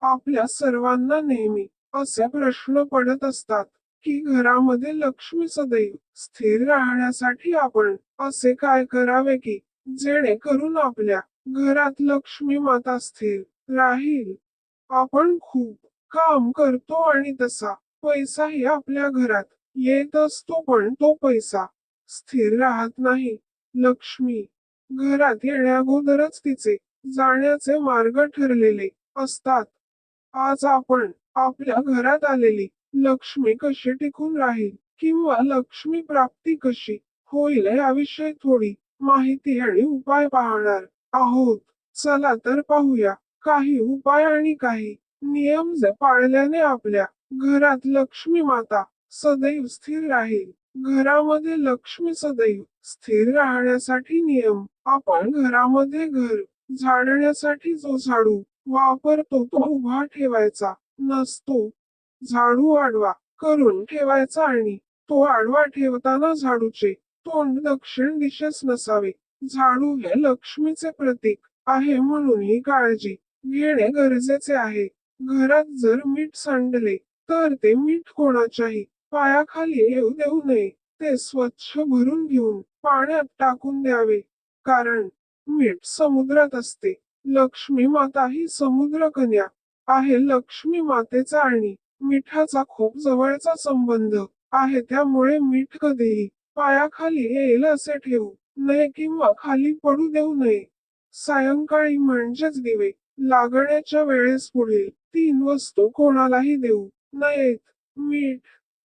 आपल्या सर्वांना नेहमी असे प्रश्न पडत असतात की घरामध्ये लक्ष्मी सदैव स्थिर राहण्यासाठी आपण असे काय करावे की जेणेकरून आपल्या घरात लक्ष्मी माता स्थिर राहील. आपण खूप काम करतो आणि तसा पैसाही आपल्या घरात येत असतो, पण तो पैसा स्थिर राहत नाही. लक्ष्मी घरात येण्याअगोदरच तिचे जाण्याचे मार्ग ठरलेले असतात. आज आपण आपल्या घरात आलेली लक्ष्मी कशी टिकून राहील किंवा लक्ष्मी प्राप्ती कशी होईल याविषयी थोडी माहिती आणि उपाय पाहणार आहोत. चला तर पाहूया काही उपाय आणि काही नियम जे पाळल्याने आपल्या घरात लक्ष्मी माता सदैव स्थिर राहील. घरामध्ये लक्ष्मी सदैव स्थिर राहण्यासाठी नियम. आपण घरामध्ये घर झाडण्यासाठी जो झाडू वापरतो तो उभा ठेवायचा नसतो. झाडू आडवा करून ठेवायचा आणि तो आडवा ठेवताना झाडूचे तोंड दक्षिण दिशेस नसावे. झाडू हे लक्ष्मीचे प्रतीक आहे, म्हणून ही काळजी घेणे गरजेचे आहे. घरात जर मीठ सांडले तर ते मीठ कोणाच्याही पायाखाली येऊ देऊ नये. ते स्वच्छ भरून घेऊन पाण्यात टाकून द्यावे, कारण मीठ समुद्रात असते. लक्ष्मी माता ही समुद्र कन्या आहे. लक्ष्मी मातेचा आणि मिठाचा खूप जवळचा संबंध आहे, त्यामुळे मीठ कधीही पायाखाली येईल असे ठेवू नये किंवा खाली पडू देऊ नये. सायंकाळी म्हणजेच दिवे लागण्याच्या वेळेस पुढील 3 वस्तू कोणालाही देऊ नयेत. मीठ,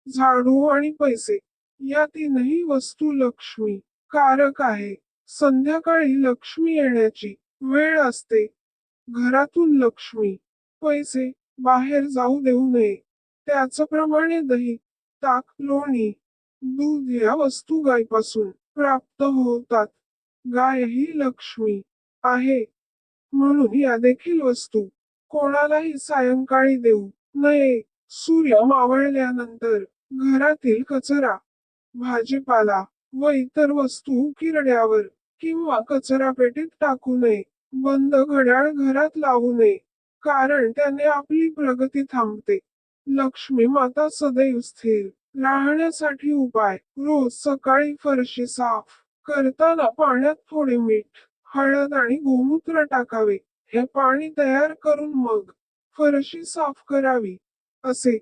झाडू आणि पैसे. या तीनही वस्तू लक्ष्मी कारक आहे. संध्याकाळी लक्ष्मी येण्याची वेळ असते. घरातून लक्ष्मी पैसे बाहेर जाऊ देऊ नये. त्याचप्रमाणे दही, ताक, लोणी, दूध या वस्तू गायीपासून प्राप्त होतात. गाय ही लक्ष्मी आहे, म्हणून या देखील वस्तू कोणालाही सायंकाळी देऊ नये. सूर्य मावळल्यानंतर घरातील कचरा, भाजीपाला व इतर वस्तू किरड्यावर किंवा कचरा पेटीत टाकू नये. बंद घड्याळ घरात लावू नये, कारण त्याने आपली प्रगती थांबते. लक्ष्मी माता सदैव स्थिर राहण्यासाठी उपाय. रोज सकाळी फरशी साफ करताना पाण्यात थोडे मीठ, हळद आणि गोमूत्र टाकावे. हे पाणी तयार करून मग फरशी साफ करावी. असे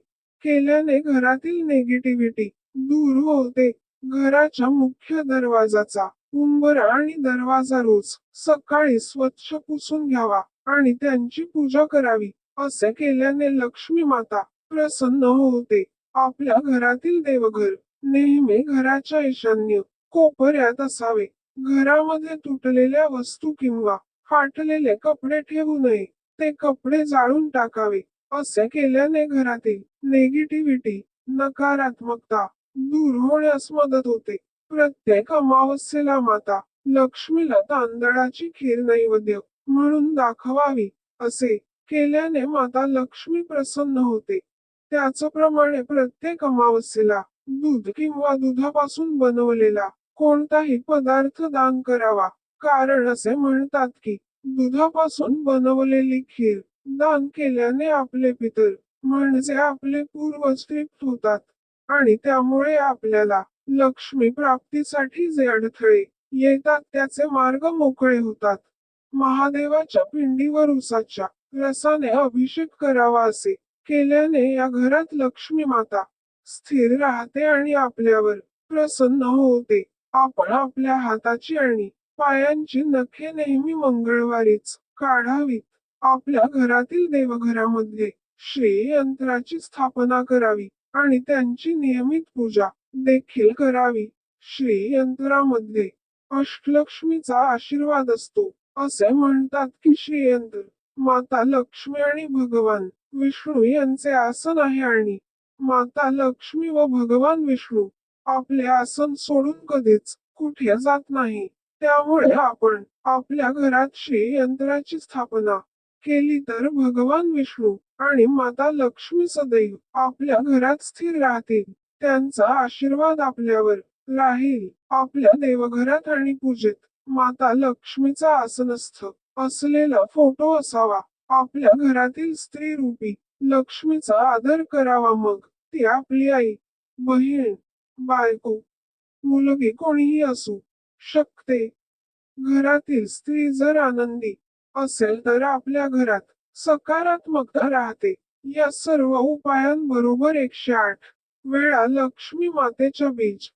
केल्याने घरातील नेगेटिव्हिटी दूर होते. घराच्या मुख्य दरवाजाचा उंबरा आणि दरवाजा रोज सकाळी स्वच्छ पुसून घ्यावा आणि त्यांची पूजा करावी. असे केल्याने लक्ष्मी माता प्रसन्न होते. आपल्या घरातील देवघर नेहमी घराच्या ईशान्य कोपऱ्यात असावे. घरामध्ये तुटलेल्या वस्तू किंवा फाटलेले कपडे ठेवू नये. ते कपडे जाळून टाकावे. असे केल्याने घरातील नेगेटिव्हिटी, नकारात्मकता दूर होण्यास मदत होते. प्रत्येक अमावस्येला माता लक्ष्मीला तांदळाची खीर नैवेद्य म्हणून दाखवावी. असे केल्याने माता लक्ष्मी प्रसन्न होते. त्याचप्रमाणे प्रत्येक अमावस्येला दूध किंवा दुधापासून बनवलेला कोणताही पदार्थ दान करावा, कारण असे म्हणतात की दुधापासून बनवलेली खीर दान केल्याने आपले पितर म्हणजे आपले पूर्वज तृप्त होतात आणि त्यामुळे आपल्याला लक्ष्मी प्राप्तीसाठी जे अडथळे येतात त्याचे मार्ग मोकळे होतात. महादेवाच्या पिंडीवर उसाच्या रसाने अभिषेक करावा. असे केल्याने या घरात लक्ष्मी माता स्थिर राहते आणि आपल्यावर प्रसन्न होते. आपण आपल्या हाताची आणि पायांची नखे नेहमी मंगळवारीच काढावीत. आपल्या घरातील देवघरामध्ये श्री यंत्राची स्थापना करावी आणि त्यांची नियमित पूजा देखील करावी. श्री यंत्रामध्ये अष्टलक्ष्मीचा आशीर्वाद असतो. असे म्हणतात की श्रीयंत्र माता लक्ष्मी आणि भगवान विष्णू यांचे आसन आहे आणि माता लक्ष्मी व भगवान विष्णू आपले आसन सोडून कधीच कुठे जात नाही. त्यामुळे आपण आपल्या घरात श्री यंत्राची स्थापना केली तर भगवान विष्णू आणि माता लक्ष्मी सदैव आपल्या घरात स्थिर राहतील. त्यांचा आशीर्वाद आपल्यावर राहील. आपल्या देवघरात आणि पूजेत माता लक्ष्मीचा आसनस्थ असलेला फोटो असावा. आपल्या घरातील स्त्री रूपी लक्ष्मीचा आदर करावा, मग ती आपली आई, बहीण, बायको, मुलगी कोणीही असू शकते. घरातील स्त्री जर आनंदी असेल तर आपल्या घरात सकारात्मकता राहते. या सर्व उपायांबरोबर 108 वेळा लक्ष्मी मातेच्या बीज